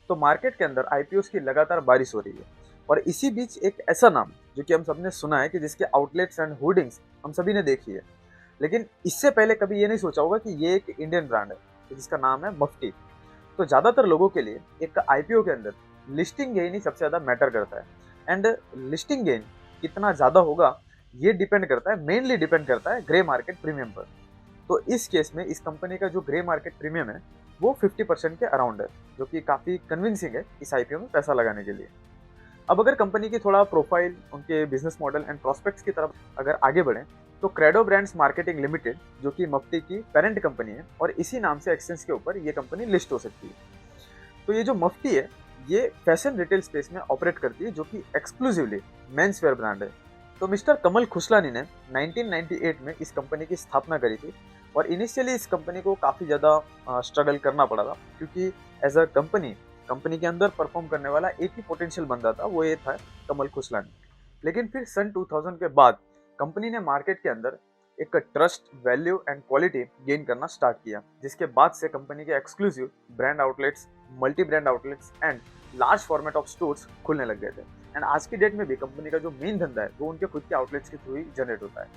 तो मार्केट के अंदर आईपीओस की लगातार बारिश हो रही है। और इसी बीच एक ऐसा नाम जो कि हम सबने सुना है कि जिसके आउटलेट्स एंड होर्डिंग्स हम सभी ने देखी है, लेकिन इससे पहले कभी ये नहीं सोचा होगा कि ये एक इंडियन ब्रांड है जिसका नाम है मफ्टी। तो ज़्यादातर लोगों के लिए एक आईपीओ के अंदर लिस्टिंग गेन ही सबसे ज़्यादा मैटर करता है। एंड लिस्टिंग गेन कितना ज़्यादा होगा ये डिपेंड करता है, मेनली डिपेंड करता है ग्रे मार्केट प्रीमियम पर। तो इस केस में इस कंपनी का जो ग्रे मार्केट प्रीमियम है वो 50% के अराउंड है, जो कि काफ़ी कन्विंसिंग है इस आईपीओ में पैसा लगाने के लिए। अब अगर कंपनी की थोड़ा प्रोफाइल, उनके बिजनेस मॉडल एंड प्रोस्पेक्ट्स की तरफ अगर आगे बढ़ें, तो क्रेडो ब्रांड्स मार्केटिंग लिमिटेड जो कि मफ्टी की पेरेंट कंपनी है और इसी नाम से एक्सचेंज के ऊपर ये कंपनी लिस्ट हो सकती है। तो ये जो मफ्टी है ये फैशन रिटेल स्पेस में ऑपरेट करती है, जो कि एक्सक्लूसिवली मेंस वेयर ब्रांड है। तो मिस्टर कमल खुशलानी ने 1998 में इस कंपनी की स्थापना करी थी और इनिशियली इस कंपनी को काफ़ी ज़्यादा स्ट्रगल करना पड़ा था, क्योंकि एज अ कंपनी के अंदर परफॉर्म करने वाला एक ही पोटेंशियल बंदा था, वो ये था कमल खुशलानी। लेकिन फिर सन 2000 के बाद कंपनी ने मार्केट के अंदर एक trust, value and quality gain करना स्टार्ट किया, जिसके बाद से कंपनी के exclusive brand outlets, multi brand outlets and large format of stores खुलने लग गए थे। एंड आज की डेट में भी कंपनी का जो मेन धंधा है वो उनके खुद के आउटलेट्स के थ्रू ही जनरेट होता है।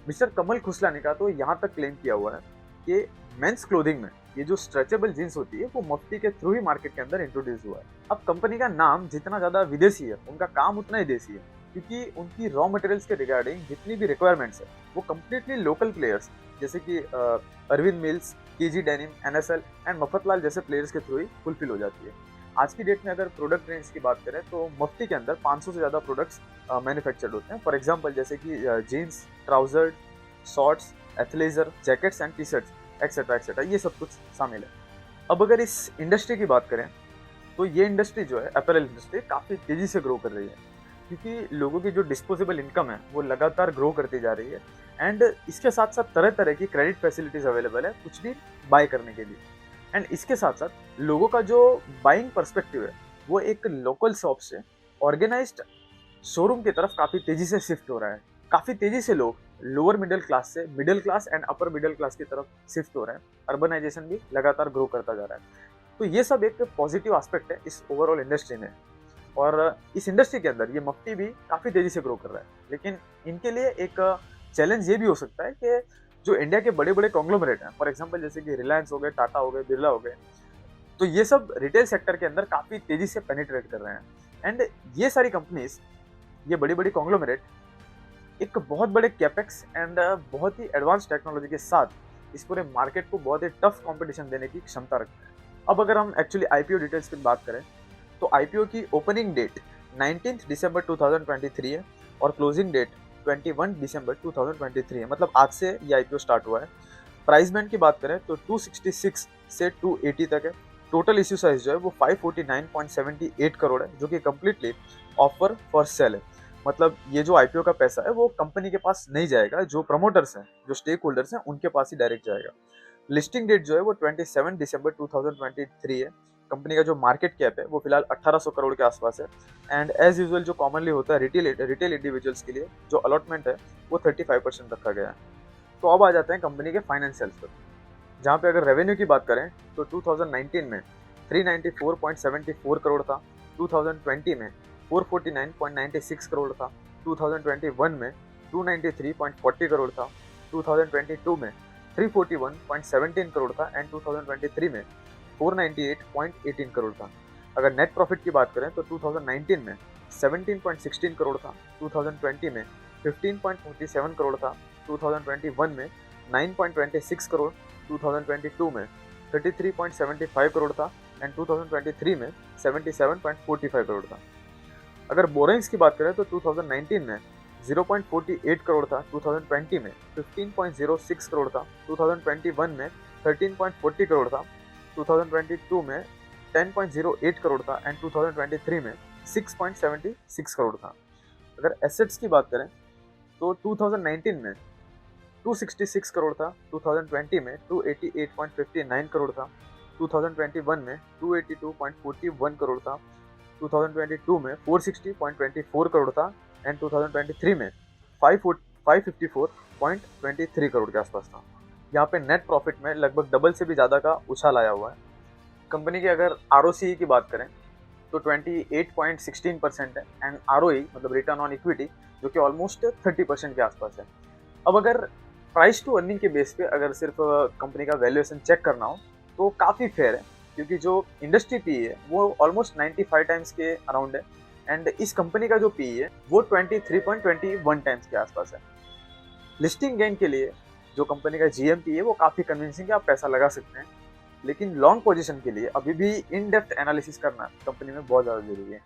मिस्टर कमल खुशलानी का तो यहाँ तक क्लेम किया हुआ है कि मेंस क्लोथिंग में ये जो स्ट्रेचेबल जींस होती है वो मफ्टी के थ्रू ही मार्केट के अंदर इंट्रोड्यूस हुआ है। अब कंपनी का नाम जितना ज़्यादा विदेशी है, उनका काम उतना ही देसी है, क्योंकि उनकी रॉ मटेरियल्स के रिगार्डिंग जितनी भी रिक्वायरमेंट्स है वो कम्प्लीटली लोकल प्लेयर्स जैसे कि Arvind mills, KG denim, NSL and Mafatlal जैसे प्लेयर्स के थ्रू ही फुलफिल हो जाती है। आज की डेट में अगर प्रोडक्ट रेंज की बात करें तो मफ्ती के अंदर 500 से ज़्यादा प्रोडक्ट्स मैन्युफैक्चर्ड होते हैं। फॉर एग्जांपल जैसे कि jeans, trouser, shorts, athleisure, jackets and T shirts etcetera ये सब कुछ शामिल है। अब अगर इस इंडस्ट्री की बात करें तो ये इंडस्ट्री जो है, अपैरल इंडस्ट्री, काफ़ी तेज़ी से ग्रो कर रही है, क्योंकि लोगों की जो डिस्पोजेबल इनकम है वो लगातार ग्रो करती जा रही है। एंड इसके साथ साथ तरह तरह की क्रेडिट फैसिलिटीज़ अवेलेबल है कुछ भी बाय करने के लिए। एंड इसके साथ साथ लोगों का जो बाइंग पर्सपेक्टिव है वो एक लोकल शॉप से ऑर्गेनाइज्ड शोरूम की तरफ काफ़ी तेज़ी से शिफ्ट हो रहा है। काफ़ी तेज़ी से लोग लोअर मिडिल क्लास से middle class and upper middle class की तरफ शिफ्ट हो रहे हैं। अर्बनाइजेशन भी लगातार ग्रो करता जा रहा है। तो ये सब एक पॉजिटिव एस्पेक्ट है इस ओवरऑल इंडस्ट्री में। और इस इंडस्ट्री के अंदर ये मफ्टी भी काफ़ी तेज़ी से ग्रो कर रहा है, लेकिन इनके लिए एक चैलेंज ये भी हो सकता है कि जो इंडिया के बड़े बड़े कॉन्ग्लोमरेट हैं, फॉर एग्जांपल जैसे कि रिलायंस हो गए, टाटा हो गए, बिरला हो गए, तो ये सब रिटेल सेक्टर के अंदर काफ़ी तेज़ी से पेनिट्रेट कर रहे हैं। एंड ये सारी कंपनीज, ये बड़ी बड़ी कॉन्ग्लोमरेट एक बहुत बड़े कैपेक्स एंड बहुत ही एडवांस टेक्नोलॉजी के साथ इस पूरे मार्केट को बहुत ही टफ कंपटीशन देने की क्षमता रखते हैं। अब अगर हम एक्चुअली आईपीओ डिटेल्स की बात करें तो आईपीओ की ओपनिंग डेट 19 दिसंबर 2023 है और क्लोजिंग डेट 21 दिसंबर 2023 है, मतलब आज से ये आईपीओ स्टार्ट हुआ है। प्राइस बैंड की बात करें तो 266 से 280 तक है। टोटल इश्यू साइज जो है वो 549.78 करोड़ है, जो कि कम्प्लीटली ऑफर फॉर सेल है। मतलब ये जो आईपीओ का पैसा है वो कंपनी के पास नहीं जाएगा, जो प्रमोटर्स हैं, जो स्टेक होल्डर्स हैं, उनके पास ही डायरेक्ट जाएगा। लिस्टिंग डेट जो है वो 27 दिसंबर 2023 है। कंपनी का जो मार्केट कैप है वो फिलहाल 1800 करोड़ के आसपास है। एंड एज यूजुअल जो कॉमनली होता है रिटेल इंडिविजुअल्स के लिए जो अलॉटमेंट है वो 35% रखा गया है। तो अब आ जाते हैं कंपनी के फाइनेंशियल्स पर, जहाँ पे अगर रेवेन्यू की बात करें तो 2019 में 394.74 करोड़ था, 2020 में 449.96 करोड़ था, 2021 में 293.40 करोड़ था, 2022 में 341.17 करोड़ था एंड 2023 में 498.18 करोड़ था। अगर नेट प्रॉफिट की बात करें तो 2019 में 17.16 करोड़ था, 2020 में 15.47 करोड़ था, 2021 में 9.26 करोड़, 2022 में 33.75 करोड़ था एंड 2023 में 77.45 करोड़ था। अगर बोरिंग्स की बात करें तो 2019 में 0.48 करोड़ था, 2020 में 15.06 करोड़ था, 2021 में 13.40 करोड़ था, 2022 में 10.08 करोड़ था एंड 2023 में 6.76 करोड़ था। अगर एसेट्स की बात करें तो 2019 में 266 करोड़ था, 2020 में 288.59 करोड़ था, 2021 में 282.41 करोड़ था, 2022 में 460.24 करोड़ था एंड 2023 में 554.23 करोड़ के आसपास था। यहाँ पे नेट प्रॉफिट में लगभग डबल से भी ज़्यादा का उछाल आया हुआ है। कंपनी की अगर आरओसी की बात करें तो 28.16% है एंड आरओई मतलब रिटर्न ऑन इक्विटी जो कि ऑलमोस्ट 30% के आसपास है। अब अगर प्राइस टू अर्निंग के बेस पे अगर सिर्फ कंपनी का वैल्यूएशन चेक करना हो तो काफ़ी फेयर है, क्योंकि जो इंडस्ट्री पी है वो ऑलमोस्ट 95 टाइम्स के अराउंड है एंड इस कंपनी का जो पी है वो 23.21 टाइम्स के आसपास है। लिस्टिंग गेन के लिए जो कंपनी का जीएमपी है वो काफ़ी कन्विंसिंग है, आप पैसा लगा सकते हैं। लेकिन लॉन्ग पोजीशन के लिए अभी भी इन डेप्थ एनालिसिस करना कंपनी में बहुत ज़्यादा जरूरी है।